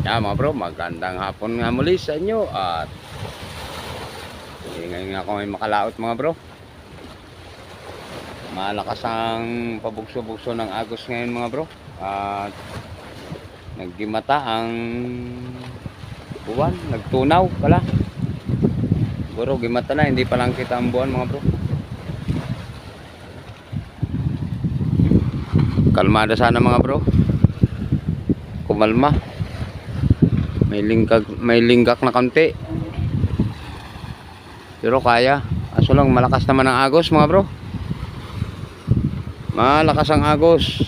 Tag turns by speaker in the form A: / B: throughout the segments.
A: Yan mga bro, magandang hapon nga muli sa inyo. At ngayon nga ako may makalaot mga bro. Malakas ang pabugso-bugso ng agos ngayon mga bro. At nagdimata ang buwan, nagtunaw pala. Siguro gimata na, hindi pa lang kita ang buwan mga bro. Kalmada sana mga bro, kumalma. May linggak na konti. Pero kaya. Aso lang malakas naman ang agos mga bro. Malakas ang agos.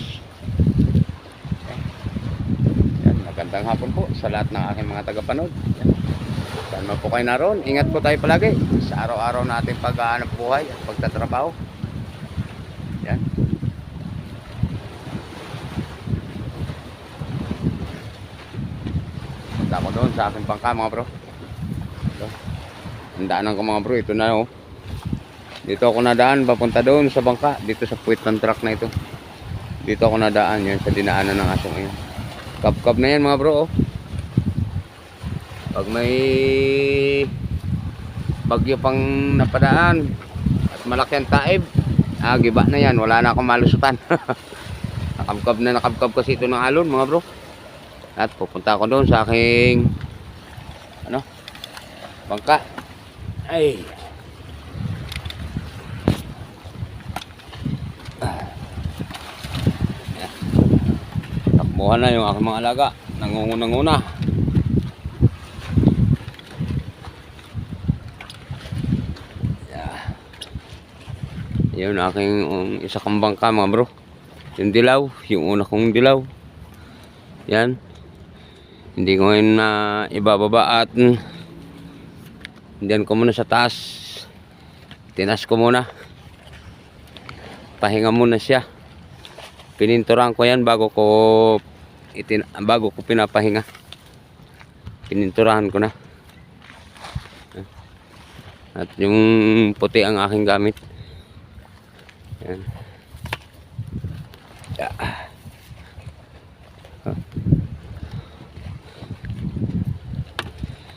A: Yan, magandang hapon po sa lahat ng aking mga tagapanood. Saan man po kayo naroon, ingat po tayo palagi sa araw-araw natin pag-aanap buhay at pagtatrabaho. Yan. Punta ko doon sa aking bangka mga bro. Ito. Ang daanan ko mga bro, ito na oh. Dito ako nadaan, papunta doon sa bangka. Dito sa puwit ng truck na ito. Dito ako nadaan, yan sa dinaanan ng asong yan. Kap-kap na yan mga bro oh. Pag may bagyo pang napadaan at malaki ang taib, giba na yan, wala na akong malusutan. Nakabkab kasi ito ng alon mga bro. At pupunta ako doon sa aking bangka. Ay. Takbuhan na yung aking mga alaga. Nangungunang-una. Yun aking isa kong bangka mga bro. Yung dilaw, yung una kong dilaw. Yan. Hindi ko ngayon na ibababa at diyan ko muna sa taas. Tinas ko muna. Pahinga muna siya. Pininturan ko yan bago ko pinapahinga. Pininturahan ko na. At yung puti ang aking gamit. Yan. Yeah.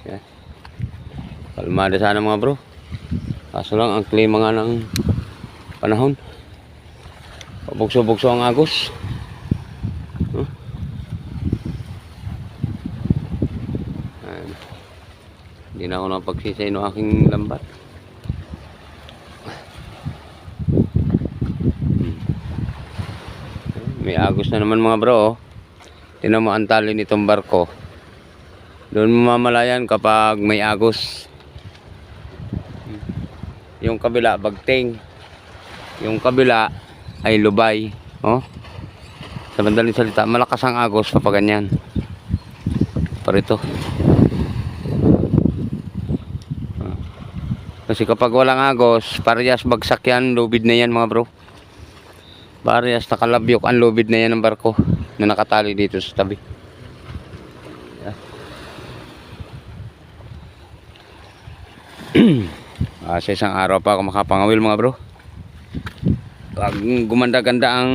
A: Yan. Kalmada sana mga bro. Kaso lang ang klima nga ng panahon. Pabugso-bugso ang agos. Hindi na ako napagsisay ng aking lambat. May agos na naman mga bro oh. Tinan mo ang tali nitong barko. Doon mo mamalayan kapag may agos. Yung kabila bagting. Yung kabila ay lubay oh. Sa madaling salita, malakas ang agos kapag ganyan. Parito. Kasi kapag walang agos, parehas bagsak yan, lubid na yan mga bro. Parehas nakalabyok ang lubid na yan ng barko na nakatali dito sa tabi. Sa isang araw pa ako makapangawil mga bro. Pag gumanda-ganda ang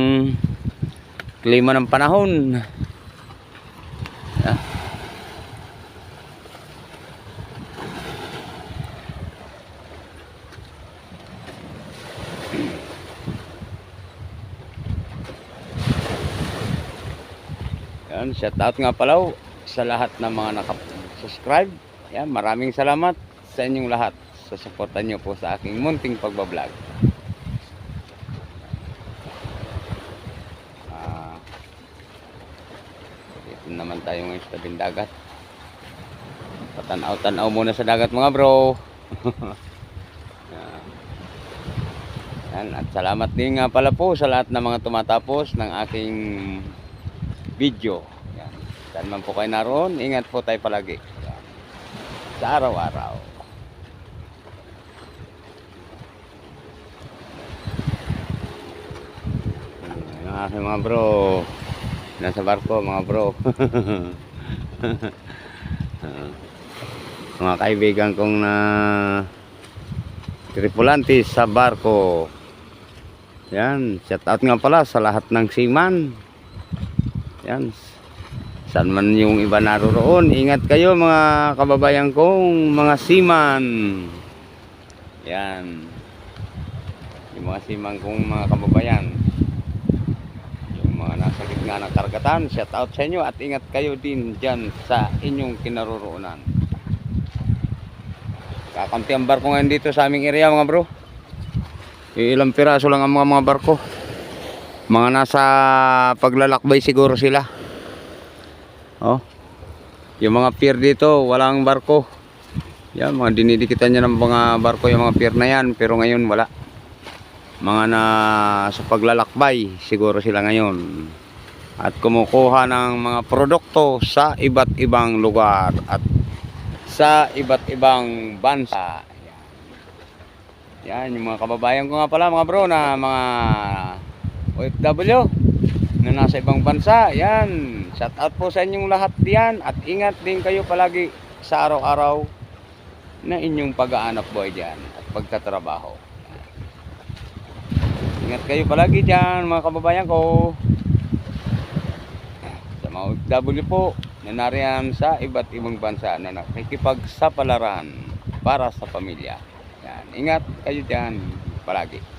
A: klima ng panahon. Yan, shout out nga pala sa lahat ng mga nakasubscribe. Yan, maraming salamat sa inyong lahat sa suporta nyo po sa aking munting pagbablog. Dito naman tayo ngayon sa tabing dagat. Patanaw-tanaw muna sa dagat mga bro. Yan, at salamat din nga pala po sa lahat ng mga tumatapos ng aking video. Yan. Saan man po kayo naroon, ingat po tayo palagi. Yan. Sa araw-araw. Yung aking mga bro. Nasa barko mga bro. Mga kaibigan kong na tripulante sa barko. Yan, shout out nga pala sa lahat ng seaman. Yan. Saan man yung iba naroroon, ingat kayo mga kababayan kong mga seaman. Yan. Yung mga seaman kong mga kababayan. Yung mga nasa gitna ng karagatan, shout out sa inyo at ingat kayo din dyan sa inyong kinaroroonan. Kakampi ang barko ngayon dito sa aming area mga bro. Ilang piraso lang ang mga barko. Mga nasa paglalakbay siguro sila. Oh. Yung mga pier dito, walang barko. Yan, mga dinidikitan niya ng mga barko yung mga pier na yan, pero ngayon wala. Mga na sa paglalakbay siguro sila ngayon. At kumukuha ng mga produkto sa iba't ibang lugar at sa iba't ibang bansa. Yan, yung mga kababayan ko nga pala mga bro na mga OFW na nasa ibang bansa. Yan, shout out po sa inyong lahat diyan at ingat din kayo palagi sa araw-araw na inyong pag-aanap buhay diyan at pagtatrabaho. Ingat kayo palagi diyan mga kababayan ko. Sa mga OFW po na nariyan sa iba't ibang bansa na nakikipagsapalaran para sa pamilya. Yan, ingat kayo diyan palagi.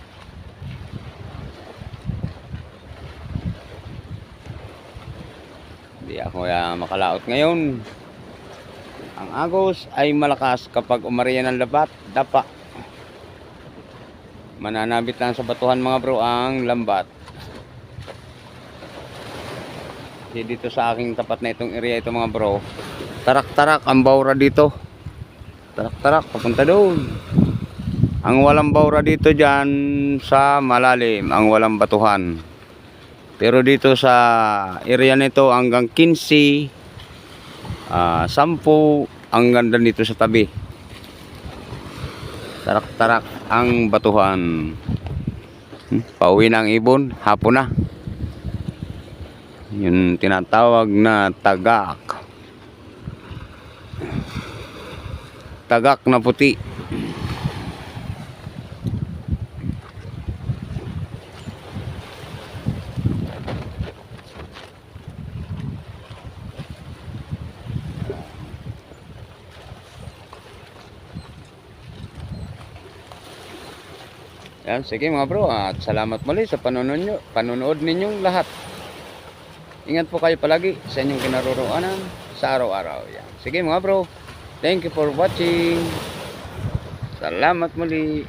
A: Hindi ako makalaot ngayon. Ang agos ay malakas kapag umariyan ng dapa. Mananabit lang sa batuhan mga bro ang lambat. Kasi dito sa aking tapat na itong area ito mga bro, tarak-tarak ang bawra dito. Tarak-tarak papunta doon. Ang walang bawra dito dyan sa malalim, ang walang batuhan. Pero dito sa area nito hanggang 15, 10, ang ganda dito sa tabi. Tarak-tarak ang batuhan. Pauwi na ang ibon, hapon na. Yun tinatawag na tagak. Tagak na puti. Yan, sige mga bro, at salamat muli sa panonood ninyong lahat. Ingat po kayo palagi sa inyong kinaroroonan sa araw-araw. Yan. Sige mga bro, thank you for watching. Salamat muli.